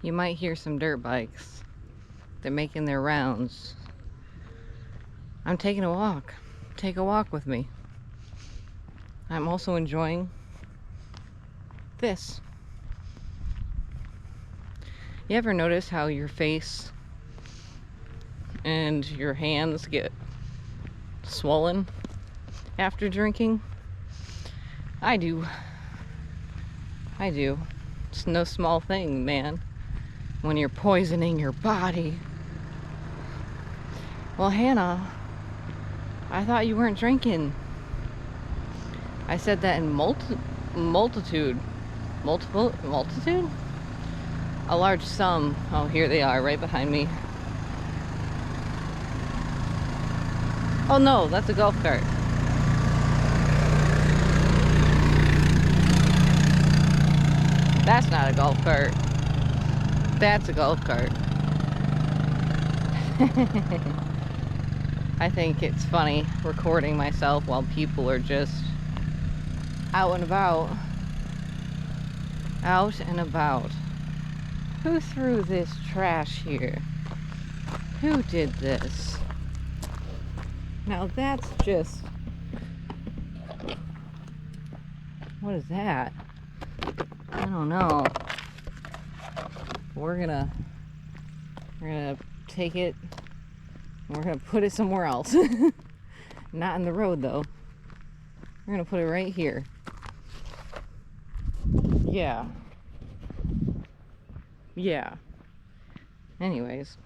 You might hear some dirt bikes. They're making their rounds. I'm taking a walk. Take a walk with me. I'm also enjoying this. You ever notice how your face and your hands get swollen after drinking? I do. It's no small thing, man, when you're poisoning your body. Well, Hannah, I thought you weren't drinking. I said that in multitude? A large sum. Oh, here they are, right behind me. Oh no, that's a golf cart. That's not a golf cart. That's a golf cart. I think it's funny recording myself while people are just out and about. Out and about. Who threw this trash here? Who did this? Now that's just... What is that? I don't know. We're gonna take it. We're gonna put it somewhere else. Not in the road though. We're gonna put it right here. Yeah. Anyways.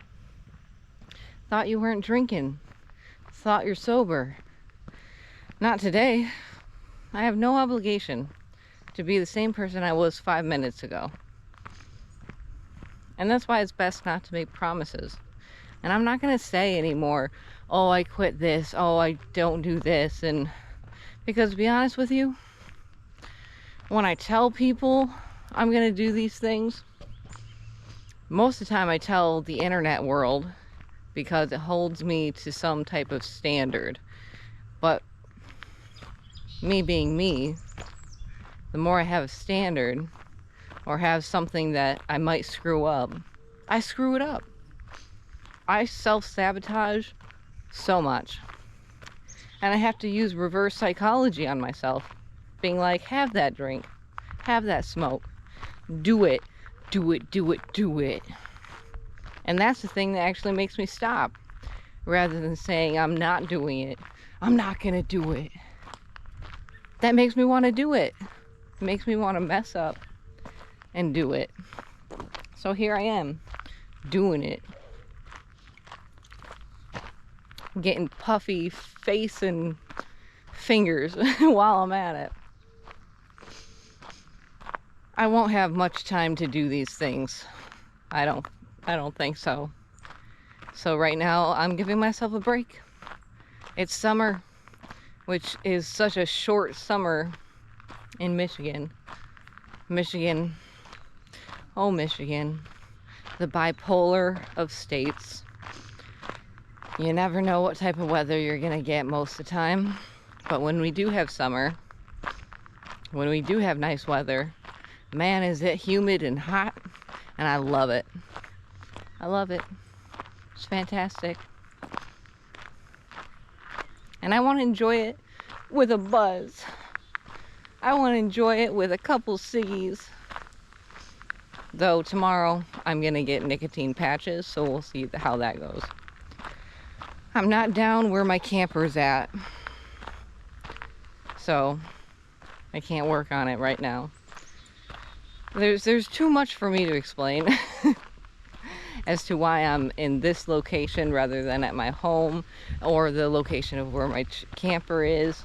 Thought you weren't drinking. Thought you're sober. Not today. I have no obligation to be the same person I was 5 minutes ago. And that's why it's best not to make promises. And I'm not going to say anymore, oh, I quit this, oh, I don't do this. And because to be honest with you, when I tell people I'm going to do these things, most of the time I tell the internet world because it holds me to some type of standard. But me being me, the more I have a standard or have something that I might screw up, I screw it up. I self-sabotage so much. And I have to use reverse psychology on myself, being like, have that drink, have that smoke, do it. And that's the thing that actually makes me stop, rather than saying I'm not doing it, I'm not gonna do it. That makes me want to do it. It makes me want to mess up and do it. So here I am, doing it. Getting puffy face and fingers while I'm at it. I won't have much time to do these things. I don't think so. So right now I'm giving myself a break. It's summer, which is such a short summer in Michigan. Michigan, the bipolar of states. You never know what type of weather you're gonna get most of the time. But when we do have summer, when we do have nice weather, man, is it humid and hot, and I love it. I love it. It's fantastic. And I want to enjoy it with a buzz. I want to enjoy it with a couple ciggies. Though tomorrow I'm going to get nicotine patches, so we'll see how that goes. I'm not down where my camper's at, so I can't work on it right now. There's too much for me to explain as to why I'm in this location rather than at my home or the location of where my camper is.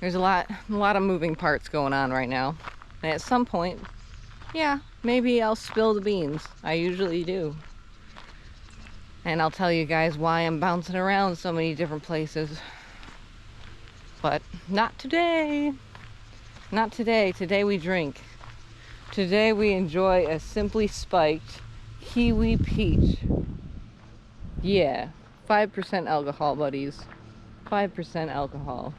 There's a lot of moving parts going on right now. And at some point, yeah, maybe I'll spill the beans. I usually do. And I'll tell you guys why I'm bouncing around so many different places. But not today. Not today. Today we drink. Today we enjoy a Simply Spiked Kiwi Peach. Yeah, 5% alcohol, buddies. 5% alcohol.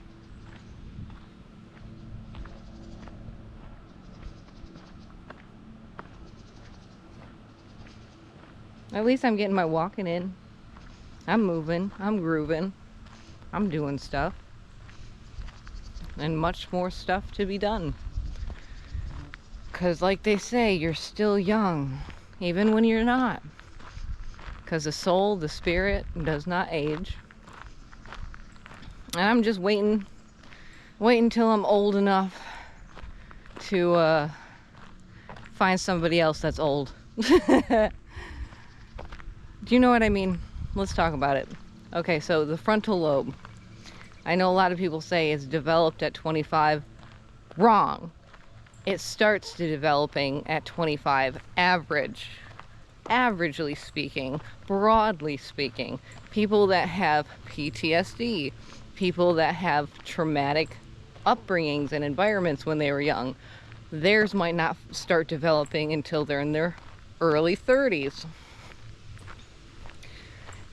At least I'm getting my walking in. I'm moving, I'm grooving, I'm doing stuff. And much more stuff to be done. Because like they say, you're still young, even when you're not. Because the soul, the spirit, does not age. And I'm just waiting till I'm old enough to find somebody else that's old. Do you know what I mean? Let's talk about it. Okay, so the frontal lobe. I know a lot of people say it's developed at 25. Wrong. It starts to developing at 25, averagely speaking, broadly speaking. People that have PTSD, people that have traumatic upbringings and environments when they were young, theirs might not start developing until they're in their early 30s.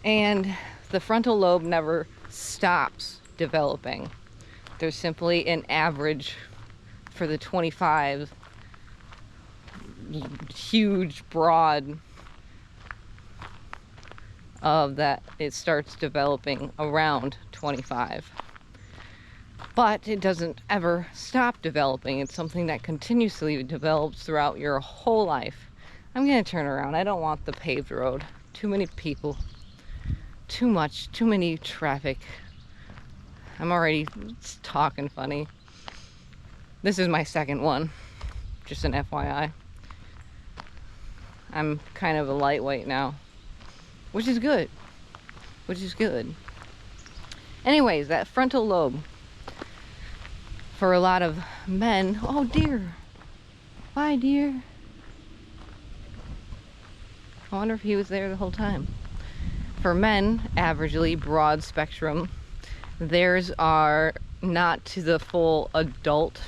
And the frontal lobe never stops developing. There's simply an average for the 25, huge, broad, of that it starts developing around 25. But it doesn't ever stop developing. It's something that continuously develops throughout your whole life. I'm gonna turn around. I don't want the paved road. Too many people. Too much. Too many traffic. I'm already talking funny. This is my second one. Just an FYI. I'm kind of a lightweight now. Which is good. Which is good. Anyways, that frontal lobe. For a lot of men, oh dear. Bye, dear. I wonder if he was there the whole time. For men, averagely broad spectrum, theirs are not to the full adult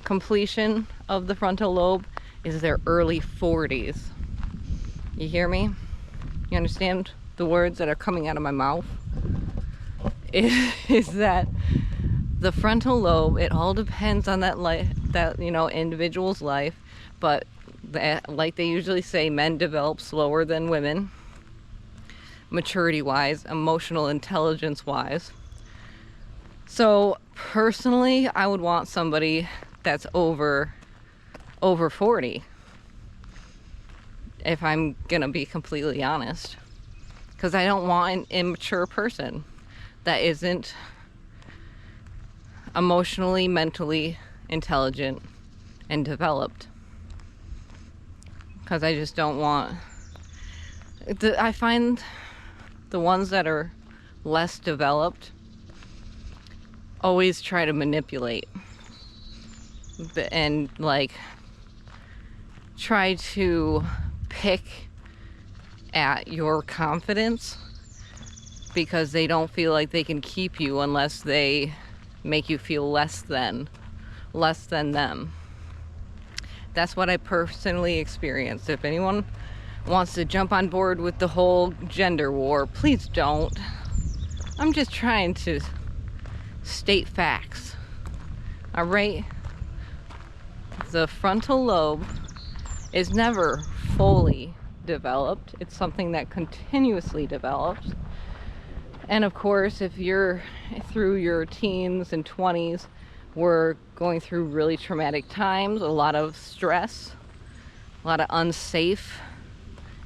completion of the frontal lobe is their early 40s. You hear me? You understand the words that are coming out of my mouth? Is that the frontal lobe, it all depends on that individual's life, but like they usually say, men develop slower than women, maturity wise, emotional intelligence wise. So personally, I would want somebody that's over 40, if I'm gonna be completely honest, because I don't want an immature person that isn't emotionally, mentally intelligent and developed. Because I just don't want I find the ones that are less developed always try to manipulate and like try to pick at your confidence, because they don't feel like they can keep you unless they make you feel less than them. That's what I personally experienced. If anyone wants to jump on board with the whole gender war, please don't. I'm just trying to state facts. All right? The frontal lobe is never fully developed. It's something that continuously develops. And of course, if you're through your teens and 20s, we're going through really traumatic times, a lot of stress, a lot of unsafe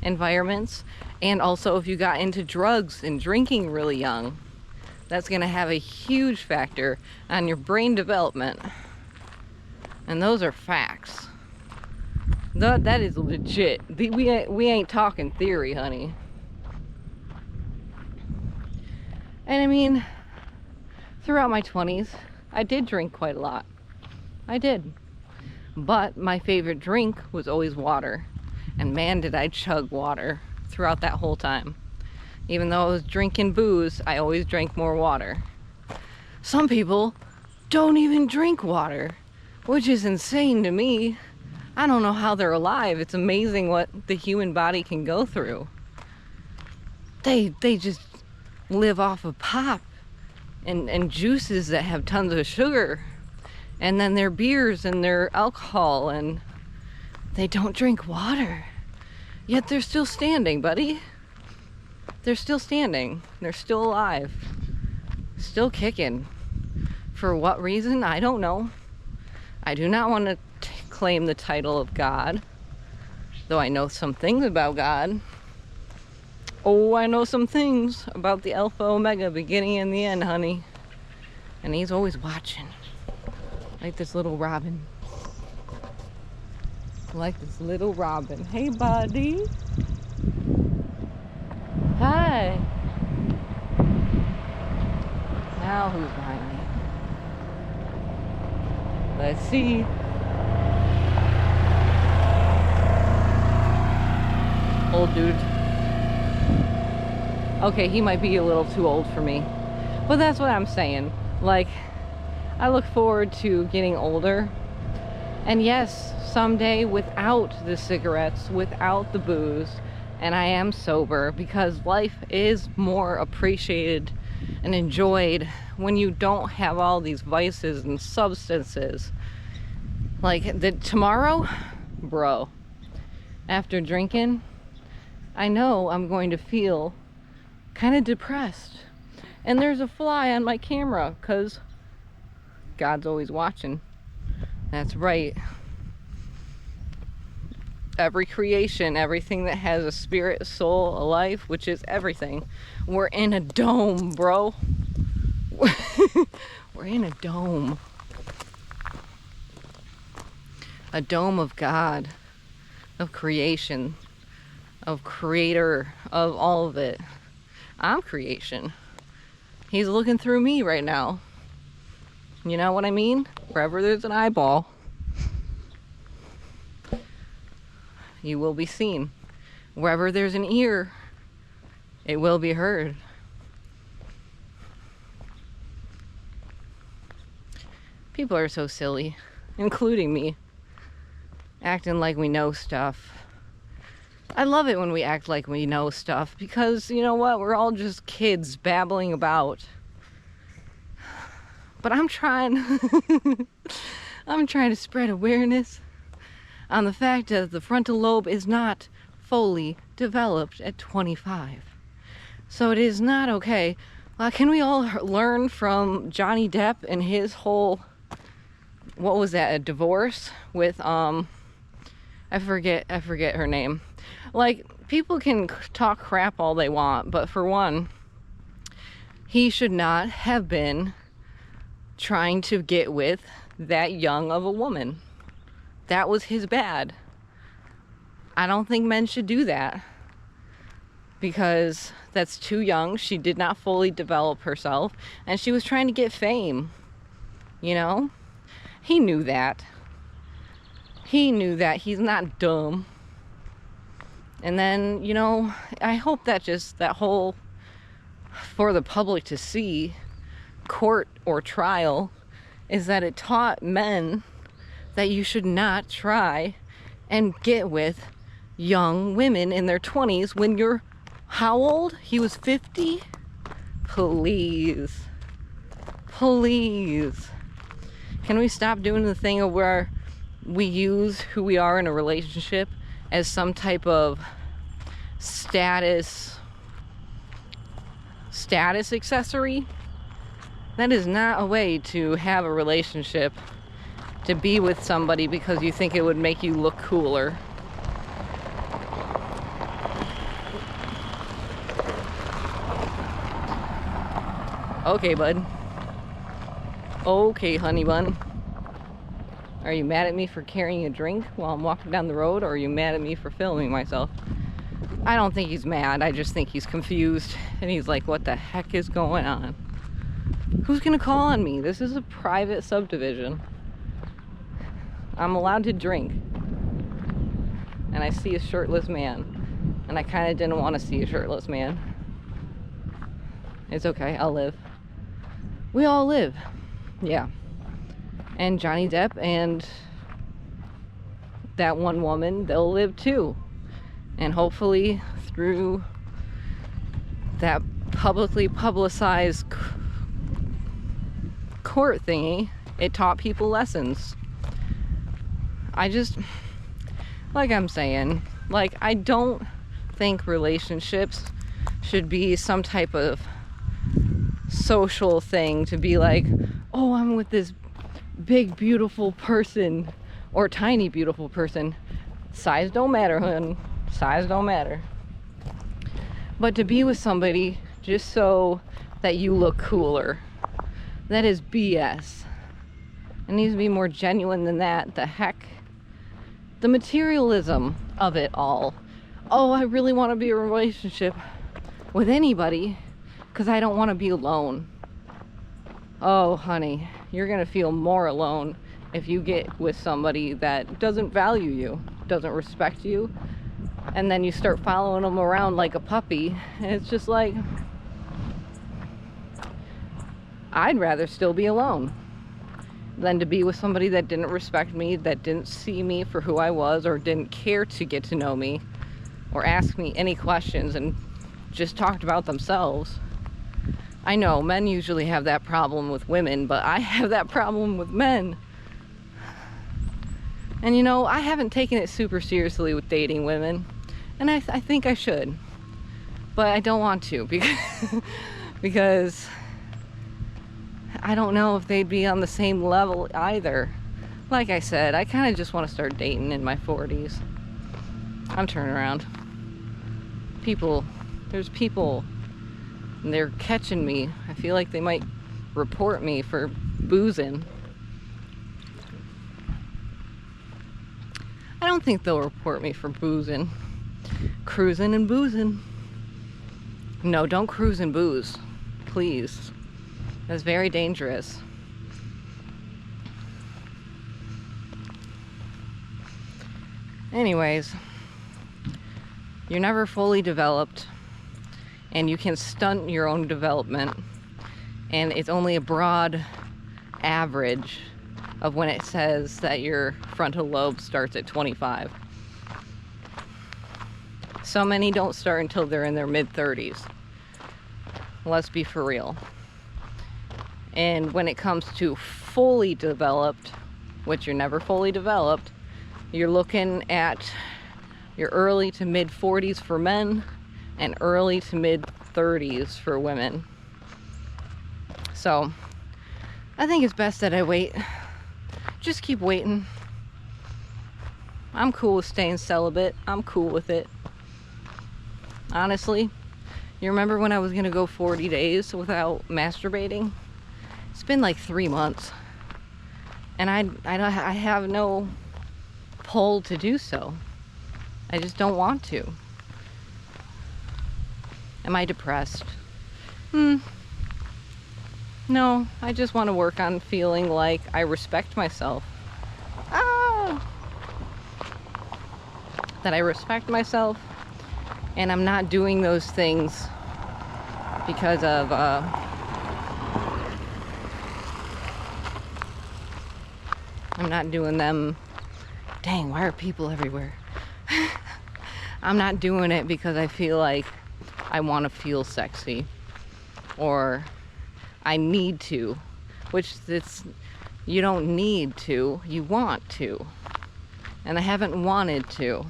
environments. And also if you got into drugs and drinking really young, that's going to have a huge factor on your brain development. And those are facts. That is legit. We ain't talking theory, honey. And I mean, throughout my 20s, I did drink quite a lot. I did. But my favorite drink was always water. And man, did I chug water throughout that whole time. Even though I was drinking booze, I always drank more water. Some people don't even drink water, which is insane to me. I don't know how they're alive. It's amazing what the human body can go through. They just live off of pop and juices that have tons of sugar, and then their beers and their alcohol, and They don't drink water. Yet they're still standing, buddy. They're still standing. They're still alive. Still kicking. For what reason? I don't know. I do not want to claim the title of God, though I know some things about God. Oh, I know some things about the Alpha Omega, beginning and the end, honey. And he's always watching. Like this little robin. Like this little robin. Hey, buddy. Hi. Now who's behind me? Let's see. Old dude. Okay, he might be a little too old for me. But that's what I'm saying. Like, I look forward to getting older. And yes, someday without the cigarettes, without the booze, and I am sober, because life is more appreciated and enjoyed when you don't have all these vices and substances. Like tomorrow, bro, after drinking, I know I'm going to feel kind of depressed. And there's a fly on my camera because God's always watching. That's right. Every creation, everything that has a spirit, a soul, a life, which is everything. We're in a dome, bro. We're in a dome. A dome of God, of creation, of creator, of all of it. I'm creation. He's looking through me right now. You know what I mean? Wherever there's an eyeball, you will be seen. Wherever there's an ear, it will be heard. People are so silly, including me, acting like we know stuff. I love it when we act like we know stuff, because you know what? We're all just kids babbling about. But I'm trying to spread awareness on the fact that the frontal lobe is not fully developed at 25. So it is not okay. Can we all learn from Johnny Depp and his whole, what was that, a divorce with, I forget her name. Like, people can talk crap all they want, but for one, he should not have been trying to get with that young of a woman. That was his bad. I don't think men should do that, because that's too young. She did not fully develop herself, and she was trying to get fame, you know? He knew that. He knew that. He's not dumb. And then, you know, I hope that just that whole, for the public to see, court or trial, is that it taught men that you should not try and get with young women in their 20s when you're how old? He was 50? Please. Please. Can we stop doing the thing of where we use who we are in a relationship as some type of status accessory? That is not a way to have a relationship, to be with somebody because you think it would make you look cooler. Okay, bud. Okay, honey bun. Are you mad at me for carrying a drink while I'm walking down the road, or are you mad at me for filming myself? I don't think he's mad. I just think he's confused. And he's like, what the heck is going on? Who's gonna call on me? This is a private subdivision. I'm allowed to drink. And I see a shirtless man. And I kind of didn't want to see a shirtless man. It's okay. I'll live. We all live. Yeah. And Johnny Depp and that one woman, they'll live too. And hopefully through that publicly publicized court thingy, it taught people lessons. like I'm saying, like, I don't think relationships should be some type of social thing to be like, oh, I'm with this big beautiful person or tiny beautiful person. Size don't matter, hun. Size don't matter. But to be with somebody just so that you look cooler, that is BS. It needs to be more genuine than that. The heck? The materialism of it all. Oh, I really want to be in a relationship with anybody because I don't want to be alone. Oh, honey, you're going to feel more alone if you get with somebody that doesn't value you, doesn't respect you, and then you start following them around like a puppy. And it's just like, I'd rather still be alone than to be with somebody that didn't respect me, that didn't see me for who I was, or didn't care to get to know me or ask me any questions and just talked about themselves. I know men usually have that problem with women, but I have that problem with men. And you know, I haven't taken it super seriously with dating women, and I think I should, but I don't want to because I don't know if they'd be on the same level either. Like I said, I kind of just want to start dating in my 40s. I'm turning around. There's people, and they're catching me. I feel like they might report me for boozing. I don't think they'll report me for boozing. Cruising and boozing. No, don't cruise and booze, please. That's very dangerous. Anyways, you're never fully developed, and you can stunt your own development, and it's only a broad average of when it says that your frontal lobe starts at 25. So many don't start until they're in their mid-30s. Let's be for real. And when it comes to fully developed, which you're never fully developed, you're looking at your early to mid-40s for men and early to mid-30s for women. So I think it's best that I wait. Just keep waiting. I'm cool with staying celibate. I'm cool with it. Honestly, you remember when I was gonna go 40 days without masturbating? It's been like 3 months, and I have no pull to do so. I just don't want to. Am I depressed? No, I just want to work on feeling like I respect myself. That I respect myself, and I'm not doing those things because of I'm not doing them. Dang, why are people everywhere? I'm not doing it because I feel like I want to feel sexy, or I need to, which you don't need to, you want to. And I haven't wanted to,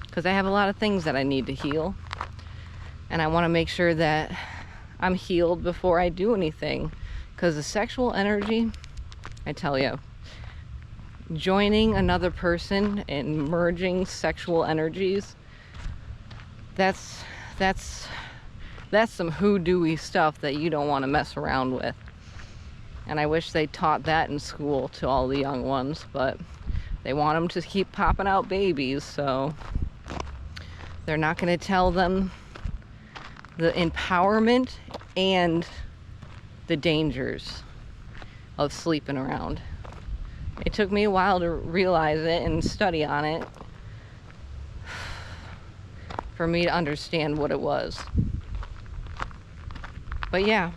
because I have a lot of things that I need to heal, and I want to make sure that I'm healed before I do anything. Because the sexual energy, I tell you, joining another person and merging sexual energies, that's some hoodoo-y stuff that you don't want to mess around with. And I wish they taught that in school to all the young ones, but they want them to keep popping out babies, so they're not going to tell them the empowerment and the dangers of sleeping around. It took me a while to realize it and study on it for me to understand what it was. But yeah,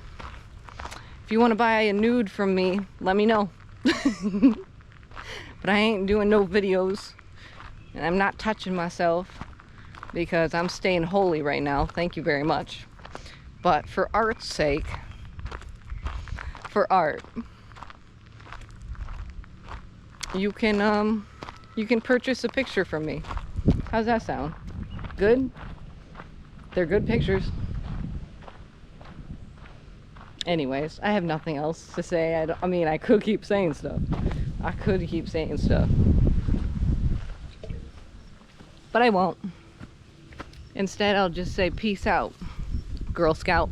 if you want to buy a nude from me, let me know. But I ain't doing no videos, and I'm not touching myself because I'm staying holy right now. Thank you very much. But for art's sake, for art, you can You can purchase a picture from me. How's that sound? Good? They're good pictures. Anyways, I have nothing else to say. I mean, I could keep saying stuff. But I won't. Instead, I'll just say peace out, Girl Scout.